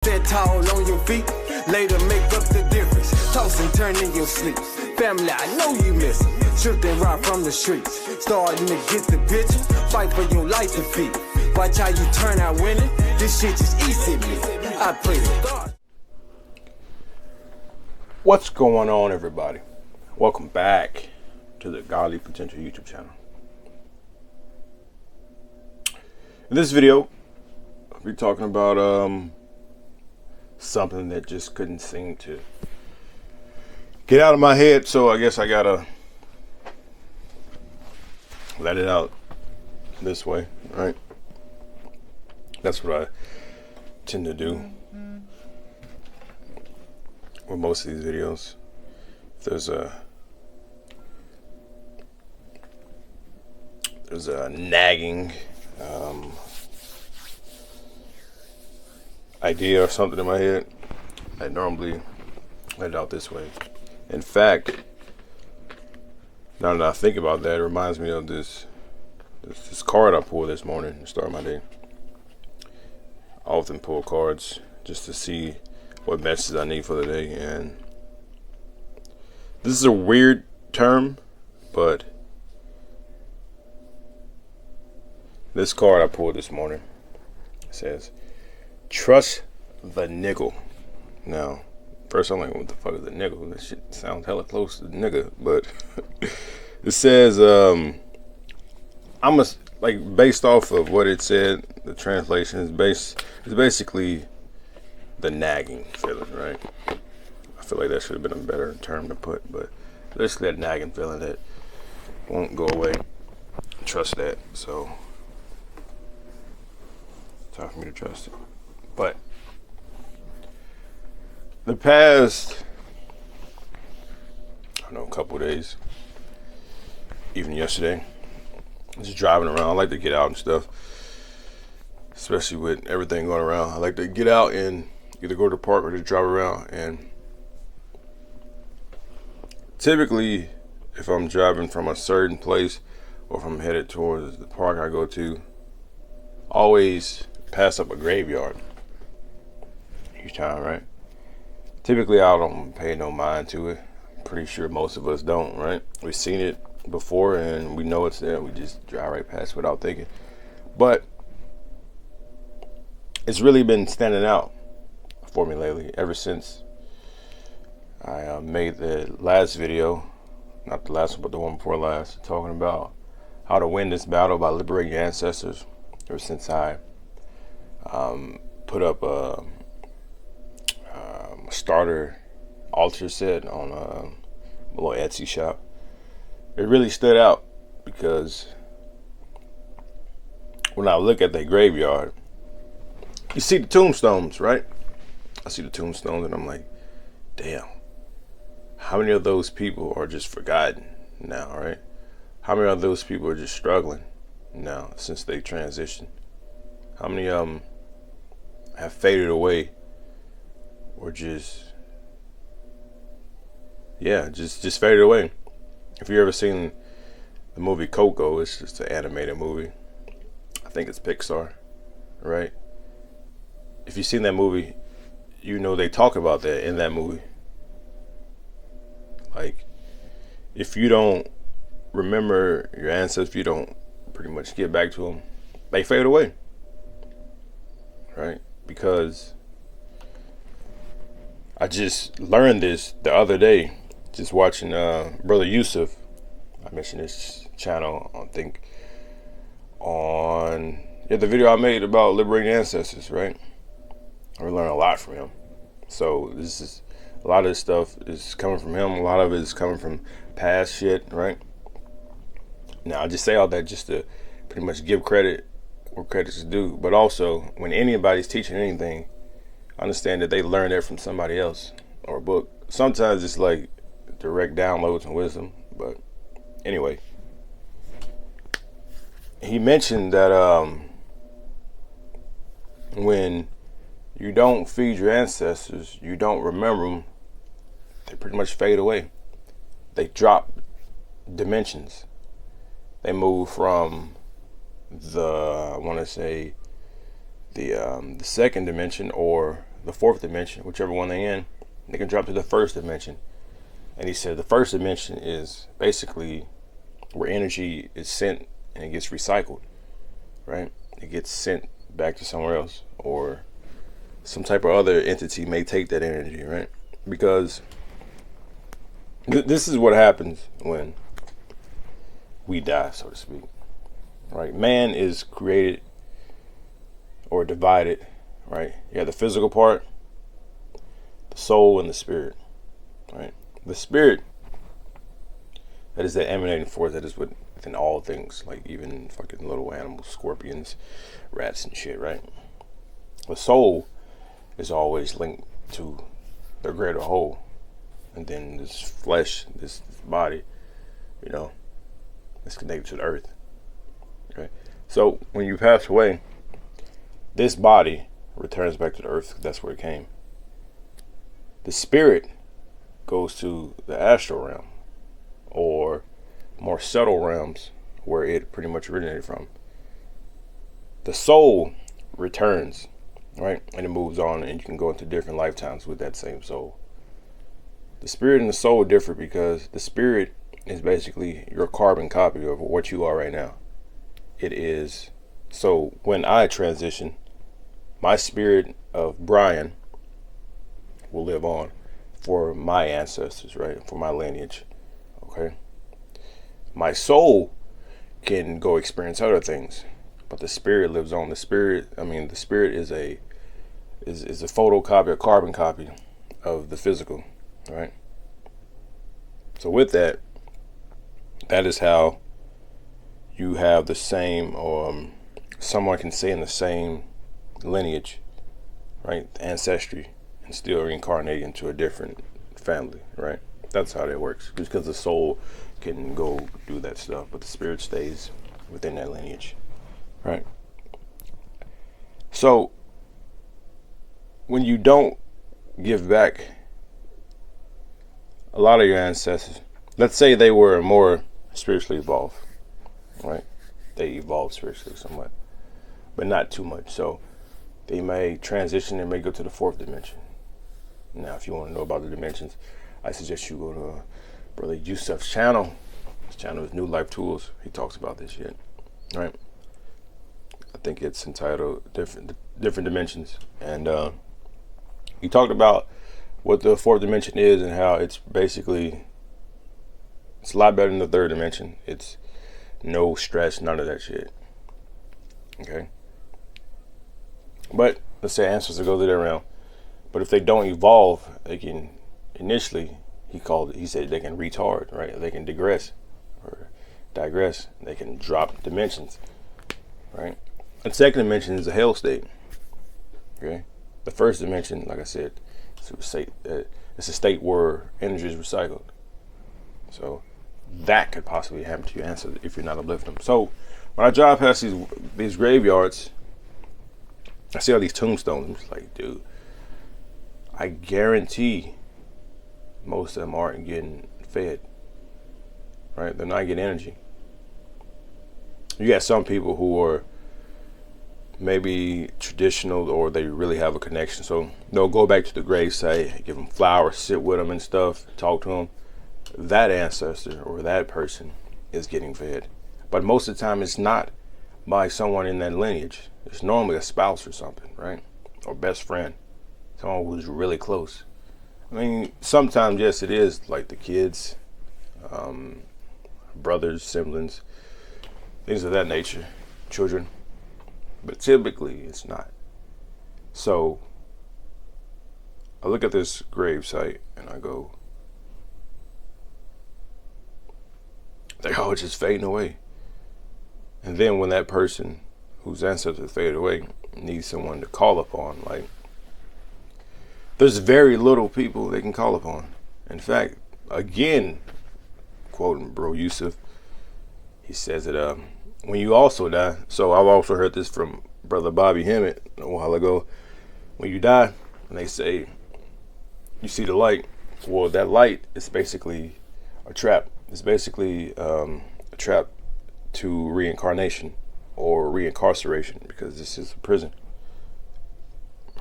that tall on your feet. Later make up the difference. Toss and turn in your sleep. Family, I know you miss them. Stripped and robbed from the streets. Starting to get the picture. Fight for your life defeat. Watch how you turn out winning. This shit is easy to me. I pray to God. What's going on, everybody? Welcome back to the Godly Potential YouTube channel. In this video, I'll be talking about something that just couldn't seem to get out of my head, so I guess I gotta let it out this way, right? That's what I tend to do with most of these videos. If there's a nagging idea or something in my head, I normally let it out this way. In fact, now that I think about that, it reminds me of this card I pulled this morning to start my day. I often pull cards just to see what messages I need for the day, and this is a weird term, but this card I pulled this morning says, "Trust the niggle." Now, first I'm like, what the fuck is a niggle? This shit sounds hella close to nigga, but it says, based off of what it said, the translation is basically the nagging feeling, right? I feel like that should have been a better term to put, but basically that nagging feeling that won't go away. Trust that. So it's hard for me to trust it. But the past, a couple of days, even yesterday, just driving around. I like to get out and stuff, especially with everything going around. I like to get out and either go to the park or just drive around. And typically, if I'm driving from a certain place or if I'm headed towards the park I go to, always pass up a graveyard each time, right? Typically, I don't pay no mind to it. I'm pretty sure most of us don't, right? We've seen it before and we know it's there. We just drive right past without thinking. But it's really been standing out for me lately, ever since I made the last video, not the last one, but the one before last, talking about how to win this battle by liberating your ancestors. Ever since I put up a starter altar set on a little Etsy shop, it really stood out because when I look at that graveyard, you see the tombstones, right? I see the tombstones and I'm like, damn, how many of those people are just forgotten now, right? How many of those people are just struggling now since they transitioned? How many of them have faded away or just faded away? If you've ever seen the movie Coco, it's just an animated movie. I think it's Pixar, right? If you've seen that movie, you know they talk about that in that movie. Like, if you don't remember your ancestors, if you don't pretty much get back to them, they fade away, right? Because I just learned this the other day, just watching Brother Yusuf. I mentioned this channel, I think, on the video I made about liberating ancestors, right? I learned a lot from him. So a lot of this stuff is coming from him. A lot of it is coming from past shit, right? Now, I just say all that just to pretty much give credit where credit's due. But also, when anybody's teaching anything, understand that they learn that from somebody else or a book. Sometimes it's like direct downloads and wisdom. But anyway, he mentioned that when you don't feed your ancestors, you don't remember them, they pretty much fade away. They drop dimensions. They move from the second dimension or the fourth dimension, whichever one they're in, they can drop to the first dimension. And he said the first dimension is basically where energy is sent and it gets recycled, right? It gets sent back to somewhere else, or some type of other entity may take that energy, right? Because this is what happens when we die, so to speak, right? Man is created or divided, right? You have the physical part, the soul, and the spirit, right? The spirit, that is that emanating force that is within all things, like even fucking little animals, scorpions, rats and shit, right? The soul is always linked to the greater whole. And then this flesh, this body, you know, is connected to the earth. Okay? So when you pass away, this body returns back to the earth. That's where it came. The spirit goes to the astral realm, or more subtle realms where it pretty much originated from. The soul returns, right? And it moves on, and you can go into different lifetimes with that same soul. The spirit and the soul differ because the spirit is basically your carbon copy of what you are right now. It is. So when I transition, my spirit of Brian will live on for my ancestors, right? For my lineage. Okay. My soul can go experience other things, but the spirit lives on. The spirit is a photocopy, a carbon copy of the physical, right? So with that, that is how you have the same, or someone can say in the same lineage, right? Ancestry, and still reincarnate into a different family, right? That's how that works. Just because the soul can go do that stuff, but the spirit stays within that lineage, right? So when you don't give back a lot of your ancestors, let's say they were more spiritually evolved, right? They evolved spiritually somewhat, but not too much. So they may transition and may go to the fourth dimension. Now, if you want to know about the dimensions, I suggest you go to Brother Yusuf's channel. His channel is New Life Tools. He talks about this shit, right? I think it's entitled Different Dimensions. And he talked about what the fourth dimension is and how it's basically, it's a lot better than the third dimension. It's no stress, none of that shit. Okay? But let's say ancestors go to their realm. But if they don't evolve, they can initially, he said they can retard, right? They can digress. They can drop dimensions, right? The second dimension is a hell state. Okay? The first dimension, like I said, it's a state where energy is recycled. So that could possibly happen to your ancestors if you're not uplifting them. So when I drive past these graveyards, I see all these tombstones. I'm just like, dude, I guarantee most of them aren't getting fed, right? They're not getting energy. You got some people who are maybe traditional, or they really have a connection. So they'll go back to the grave site, give them flowers, sit with them and stuff, talk to them. That ancestor or that person is getting fed. But most of the time it's not by someone in that lineage. It's normally a spouse or something, right? Or best friend. Someone who's really close. I mean, sometimes, yes, it is like the kids, brothers, siblings, things of that nature, children. But typically it's not. So I look at this grave site and I go, they're all just fading away. And then when that person whose ancestors faded away needs someone to call upon, like, there's very little people they can call upon. In fact, again, quoting Bro Yusuf, he says that when you also die, so I've also heard this from Brother Bobby Hemmett a while ago, when you die, and they say, you see the light, well, that light is basically a trap. It's basically a trap to reincarnation or reincarceration, because this is a prison,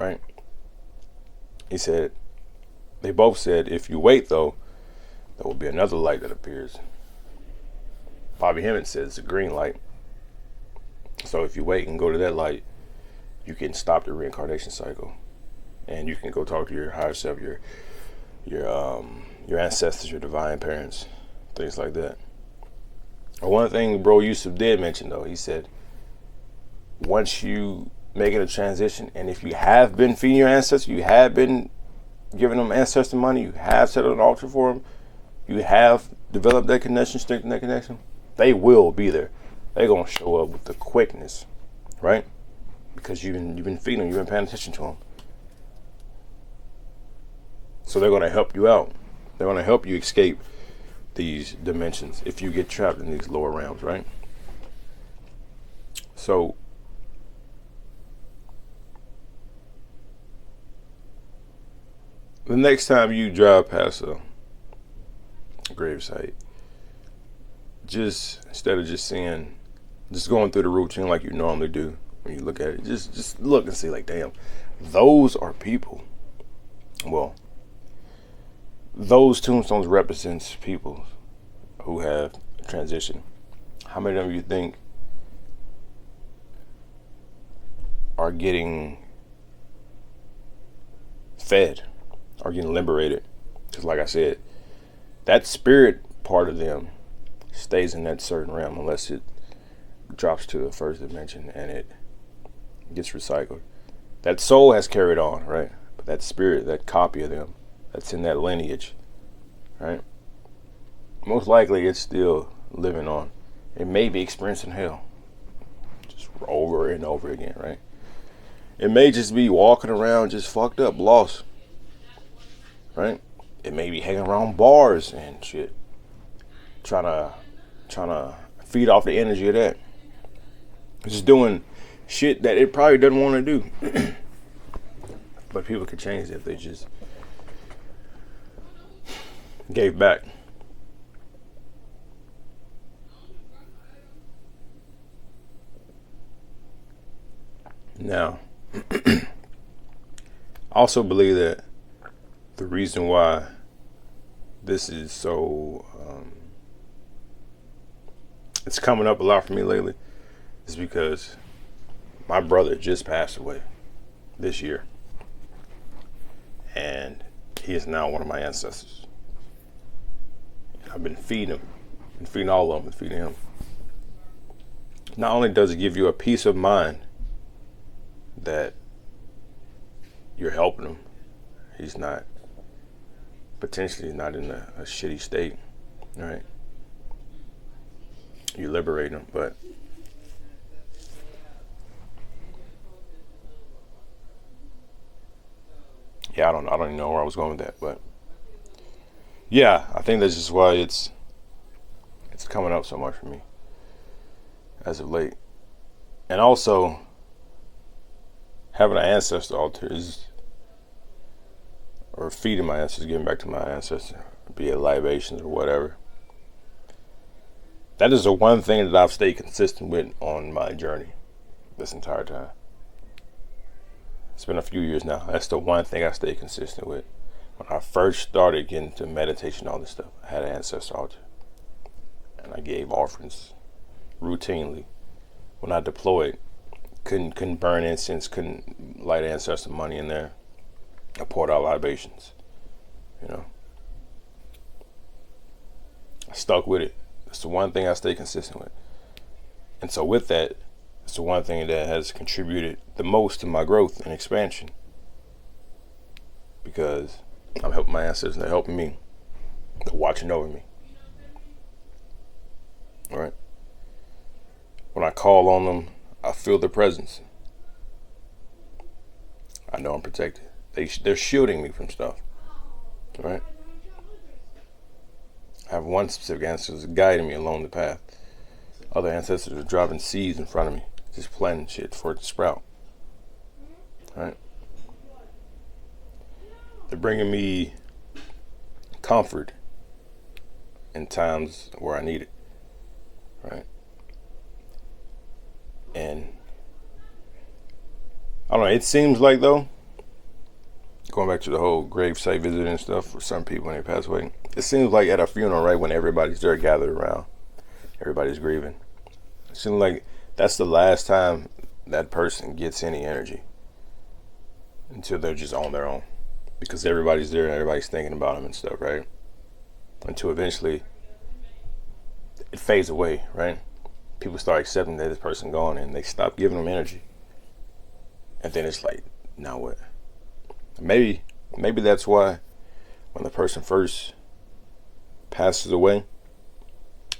right? He said, they both said, if you wait though, there will be another light that appears. Bobby Hemmett says it's a green light. So if you wait and go to that light, you can stop the reincarnation cycle, and you can go talk to your higher self, your ancestors, your divine parents, things like that. One thing Bro Yusuf did mention though, he said, once you make it a transition, and if you have been feeding your ancestors, you have been giving them ancestor money, you have set up an altar for them, you have developed that connection, strengthened that connection, they will be there. They're gonna show up with the quickness, right? Because you've been feeding them, you've been paying attention to them. So they're gonna help you out. They're gonna help you escape these dimensions if you get trapped in these lower realms, right? So the next time you drive past a gravesite, just instead of just going through the routine like you normally do when you look at it, just look and see, like, damn, those are people. Well, those tombstones represents people who have transitioned. How many of you think are getting fed, are getting liberated? Because like I said, that spirit part of them stays in that certain realm unless it drops to a first dimension and it gets recycled. That soul has carried on, right? But that spirit, that copy of them, that's in that lineage, right? Most likely it's still living on. It may be experiencing hell just over and over again, right? It may just be walking around just fucked up, lost, right? It may be hanging around bars and shit, trying to feed off the energy of that. Just doing shit that it probably doesn't want to do. But people could change it if they just gave back. Now, I also believe that the reason why this is so it's coming up a lot for me lately is because my brother just passed away this year, and he is now one of my ancestors. I've been feeding him, been feeding all of them, been feeding him. Not only does it give you a peace of mind that you're helping him, he's not potentially not in a shitty state, right? You liberate him, but yeah, I don't even know where I was going with that, but yeah, I think that's just why it's coming up so much for me as of late. And also having an ancestor altar or feeding my ancestors, giving back to my ancestor, be it libations or whatever. That is the one thing that I've stayed consistent with on my journey this entire time. It's been a few years now. That's the one thing I stayed consistent with. When I first started getting into meditation, all this stuff, I had an ancestor altar. And I gave offerings routinely. When I deployed, couldn't burn incense, couldn't light ancestor money in there. I poured out libations, I stuck with it. It's the one thing I stay consistent with. And so with that, it's the one thing that has contributed the most to my growth and expansion. Because I'm helping my ancestors, they're helping me. They're watching over me. All right? When I call on them, I feel their presence. I know I'm protected. They're shielding me from stuff. All right? I have one specific ancestor guiding me along the path. Other ancestors are dropping seeds in front of me, just planting shit for it to sprout. All right? They're bringing me comfort in times where I need it. Right? And I don't know, it seems like though, going back to the whole gravesite visit and stuff for some people when they pass away, it seems like at a funeral, right, when everybody's there gathered around, everybody's grieving, it seems like that's the last time that person gets any energy until they're just on their own, because everybody's there and everybody's thinking about them and stuff, right? Until eventually it fades away, right? People start accepting that this person gone and they stop giving them energy. And then it's like, now what? Maybe that's why when the person first passes away,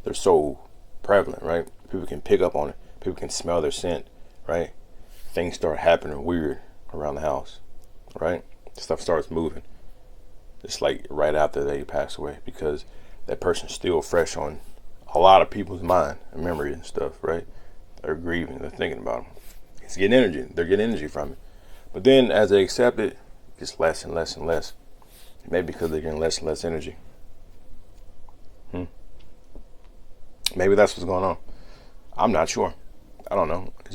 they're so prevalent, right? People can pick up on it. People can smell their scent, right? Things start happening weird around the house, right? Stuff starts moving. It's like right after they pass away, because that person's still fresh on a lot of people's mind and memory and stuff, right? They're grieving, they're thinking about them. It's getting energy. They're getting energy from it. But then as they accept it, it's less and less and less. Maybe because they're getting less and less energy. Maybe that's what's going on. I'm not sure. I don't know. It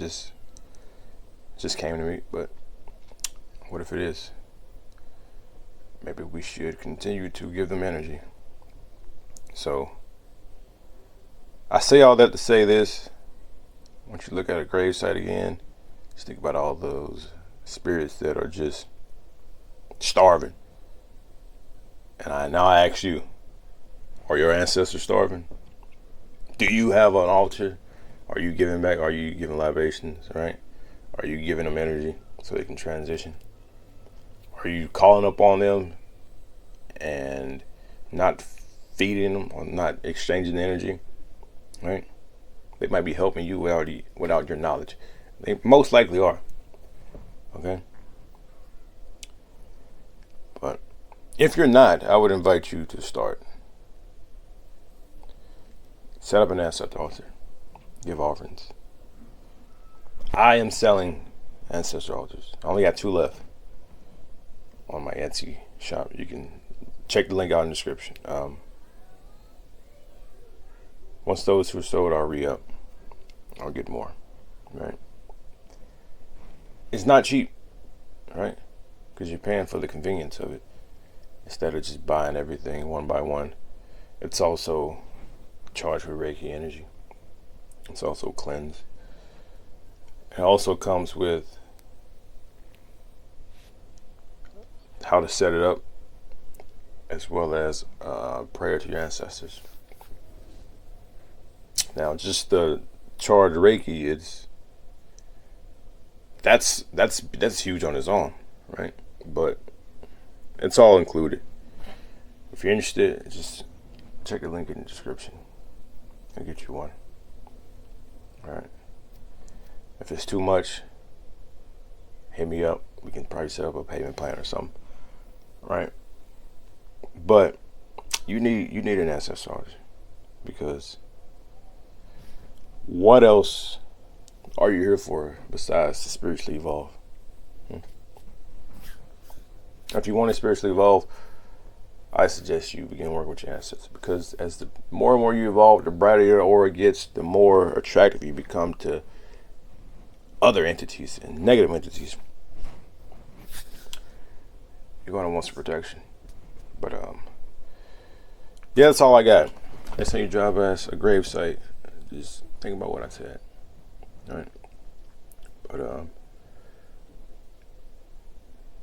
just came to me. But what if it is? Maybe we should continue to give them energy. So I say all that to say this. Once you look at a gravesite again, just think about all those spirits that are just starving. And now I ask you, are your ancestors starving? Do you have an altar? Are you giving back? Are you giving libations, right? Are you giving them energy so they can transition? Are you calling up on them and not feeding them or not exchanging energy, right? They might be helping you without your knowledge. They most likely are, okay? But if you're not, I would invite you to start. Set up an ancestor altar. Give offerings. I am selling ancestor altars. I only got 2 left on my Etsy shop. You can check the link out in the description. Once those are sold, I'll re-up. I'll get more, right? It's not cheap, right? Because you're paying for the convenience of it instead of just buying everything one by one. It's also charged with Reiki energy. It's also cleansed. It also comes with how to set it up, as well as prayer to your ancestors. Now, just the charged Reiki, that's huge on its own, right? But it's all included. If you're interested, just check the link in the description and get you one. All right. If it's too much, hit me up. We can probably set up a payment plan or something, right? But you need an ancestor altar, because what else are you here for besides to spiritually evolve? If you want to spiritually evolve, I suggest you begin working with your ancestors, because as the more and more you evolve, the brighter your aura gets, the more attractive you become to other entities and negative entities. You're going to want some protection. But yeah, that's all I got. Next time you drive past a gravesite, just think about what I said. All right. But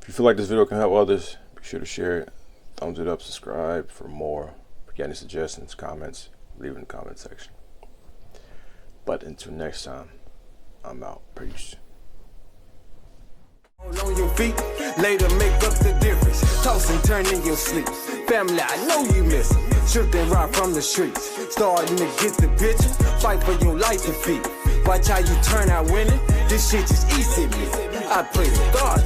if you feel like this video can help others, be sure to share it, thumbs it up, subscribe for more. If you got any suggestions, comments, leave it in the comment section. But until next time, I'm out. Peace. On your feet, later make up the difference. Toss and turn in your sleep. Family, I know you miss them. Shook and rock from the streets. Starting to get the picture. Fight for your life and feet. Watch how you turn out winning. This shit is easy, man. I pray to God.